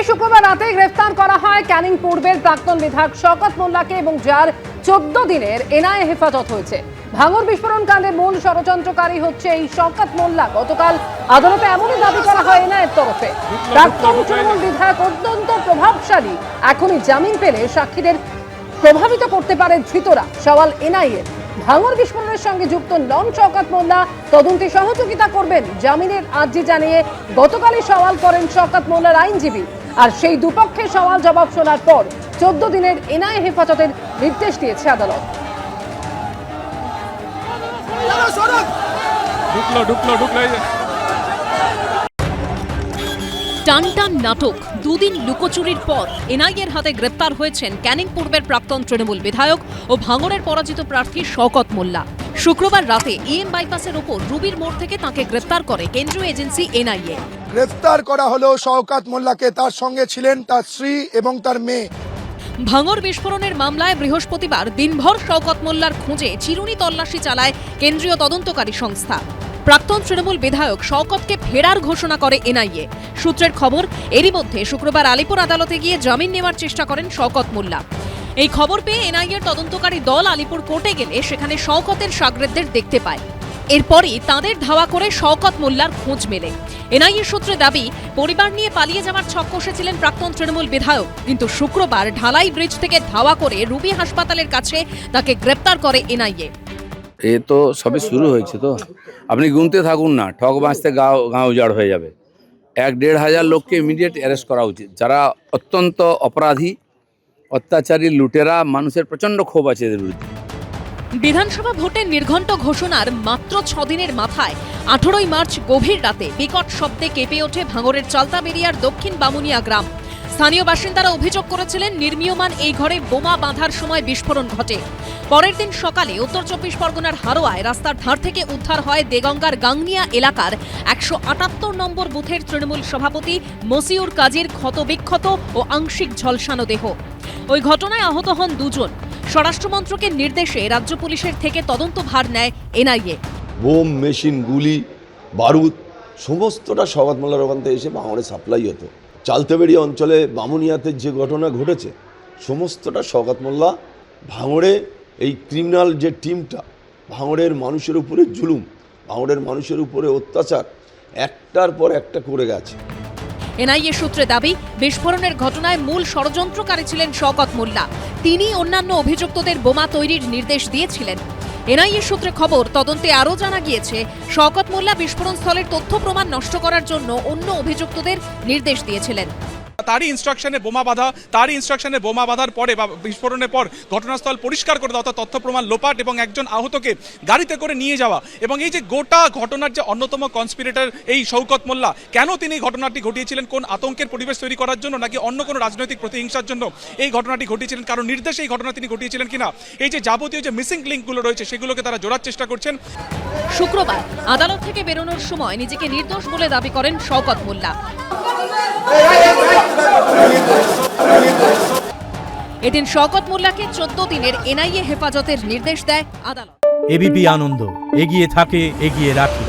শুক্রবার রাতে গ্রেফতার করা হয় ক্যানিং পূর্বের প্রাক্তন বিধায়ক শওকত মোল্লাকে এবং যার 14 দিনের এনআইএ হেফাজত হয়েছে। ভাঙড় বিস্ফোরণ কাণ্ডের মূল ষড়যন্ত্রকারী হচ্ছে এই শওকত মোল্লা। গতকাল আদালতে এমনই দাবি করা হয় এনআইএর তরফে। প্রাক্তন তৃণমূল বিধায়ক অত্যন্ত প্রভাবশালী, এখনই জামিন পেলে সাক্ষীদের প্রভাবিত করতে পারে ধৃতরা। সওয়াল এনআইএ। ভাঙড় বিস্ফোরণের সঙ্গে যুক্ত নন শওকত মোল্লা তদন্তে সহযোগিতা করবেন জামিনের আর্জি জানিয়ে গতকালই সওয়াল করেন শওকত মোল্লার আইনজীবী। আর সেই দুপক্ষের সওয়াল জবাব শোনার পর 14 দিনের এনআইএ হেফাজতের নির্দেশ দিয়েছে আদালত। টানটান নাটক। দুদিন লুকোচুরির পর এনআইএর হাতে গ্রেপ্তার হয়েছেন ক্যানিং পূর্বের প্রাক্তন তৃণমূল বিধায়ক ও ভাঙড়ের পরাজিত প্রার্থী শওকত মোল্লা। শুক্রবার রাতে ইএম বাইপাসের ওপর রুবির মোড় থেকে তাকে গ্রেপ্তার করে কেন্দ্রীয় এজেন্সি এনআইএ। গ্রেফতার করা হলো শওকত মোল্লাকে, তার সঙ্গে ছিলেন তার স্ত্রী এবং তার মেয়ে। ভাঙড় বিস্ফোরণের মামলায় বৃহস্পতিবার দিনভর শওকত মোল্লার খোঁজে চিরুনি তল্লাশি চালায় কেন্দ্রীয় তদন্তকারী সংস্থা। প্রাক্তন তৃণমূল বিধায়ক শওকতকে ফেরার ঘোষণা করে এনআইএ। সূত্রের খবর, এরই মধ্যে শুক্রবার আলিপুর আদালতে গিয়ে জামিন নেওয়ার চেষ্টা করেন শওকত মোল্লা। এই খবর পেয়ে এনআইএর তদন্তকারী দল আলিপুর কোর্টে গেলে সেখানে শওকতের শাগরেদদের দেখতে পায়। এরপরই তাঁদের ধাওয়া করে শওকত মোল্লার খোঁজ মেলে। এনআইএ সূত্রে দাবি, পরিবার নিয়ে পালিয়ে যাওয়ার ছক কষেছিলেন প্রাক্তন তৃণমূল বিধায়ক, কিন্তু শুক্রবার ঢালাই ব্রিজ থেকে ধাওয়া করে রুবি হাসপাতালের কাছে তাকে গ্রেপ্তার করে এনআইএ। এ তো সবে শুরু হয়েছে, তো আপনি গুনতে থাকুন না, ঠক বাঁচতে গাঁও উজাড় হয়ে যাবে। 1-1.5 হাজার লোককে ইমিডিয়েট অ্যারেস্ট করা উচিত, যারা অত্যন্ত অপরাধী, অত্যাচারী, লুটেরা। মানুষের প্রচণ্ড ক্ষোভ আছে এদের বিরুদ্ধে। বিধানসভা ভোটের নির্ঘণ্ট ঘোষণার মাত্র 6 দিনের মাথায় 18ই মার্চ গভীর রাতে বিকট শব্দে কেঁপে ওঠে ভাঙড়ের চালতাবেরিয়ার দক্ষিণ বামুনিয়া গ্রাম। স্থানীয় বাসিন্দারা অভিযোগ করেছিলেন, নির্মীয়মান এই ঘরে বোমা বাঁধার সময় বিস্ফোরণ ঘটে। পরের দিন সকালে উত্তর 24 পরগনার হারোয়ায় রাস্তার ধার থেকে উদ্ধার হয় দেগঙ্গার গাংনিয়া এলাকার 178 নম্বর বুথের তৃণমূল সভাপতি মসিউর কাজীর ক্ষতবিক্ষত ও আংশিক ঝলসানো দেহ। ওই ঘটনায় আহত হন 2 জন। স্বরাষ্ট্রমন্ত্রকের নির্দেশে রাজ্য পুলিশের থেকে তদন্ত ভার নেয় এনআইএ। বোম, মেশিন, গুলি, বারুদ সমস্তটা শওকত মোল্লার ওখান থেকে এসে ভাঙড়ে সাপ্লাই হতো। চালতাবেড়িয়া অঞ্চলে বামুনিয়াতে যে ঘটনা ঘটেছে সমস্তটা শওকত মোল্লা ভাঙড়ে এই ক্রিমিনাল যে টিমটা ভাঙড়ের মানুষের উপরে জুলুম, ভাঙড়ের মানুষের উপরে অত্যাচার একটার পর একটা করে গেছে। এনআইএ সূত্রে দাবি, বিস্ফোরণের ঘটনায় মূল ষড়যন্ত্রকারী ছিলেন শওকত মোল্লা। তিনি অন্যান্য অভিযুক্তদের বোমা তৈরির নির্দেশ দিয়েছিলেন। এনআইএ সূত্রে খবর, তদন্তে আরও জানা গিয়েছে, শওকত মোল্লা বিস্ফোরণ স্থলের তথ্য প্রমাণ নষ্ট করার জন্য অন্য অভিযুক্তদের নির্দেশ দিয়েছিলেন। তারই ইনস্ট্রাকশনে বোমা বাঁধার পরে বা বিস্ফোরণের পর ঘটনাস্থল পরিষ্কার করে দেওয়া, অর্থাৎ তথ্য প্রমাণ লোপাট এবং একজন আহতকে গাড়িতে করে নিয়ে যাওয়া। এবং এই যে গোটা ঘটনার যে অন্যতম কনস্পিরেটর এই শওকত মোল্লা, কেন তিনি ঘটনাটি ঘটিয়েছিলেন, কোন আতঙ্কের পরিবেশ তৈরি করার জন্য নাকি অন্য কোনো রাজনৈতিক প্রতিহিংসার জন্য এই ঘটনাটি ঘটিয়েছিলেন, কারণ নির্দেশে এই ঘটনা তিনি ঘটিয়েছিলেন কিনা, এই যে যাবতীয় যে মিসিং লিঙ্কগুলো রয়েছে সেগুলোকে তারা জোড়ার চেষ্টা করছেন। শুক্রবার আদালত থেকে বেরোনোর সময় নিজেকে নির্দোষ বলে দাবি করেন শওকত মোল্লা। এদিন শওকত মোল্লাকে 14 দিনের এনআইএ হেফাজতের নির্দেশ দেয় আদালত। এবিপি আনন্দ, এগিয়ে থাকে, এগিয়ে রাখে।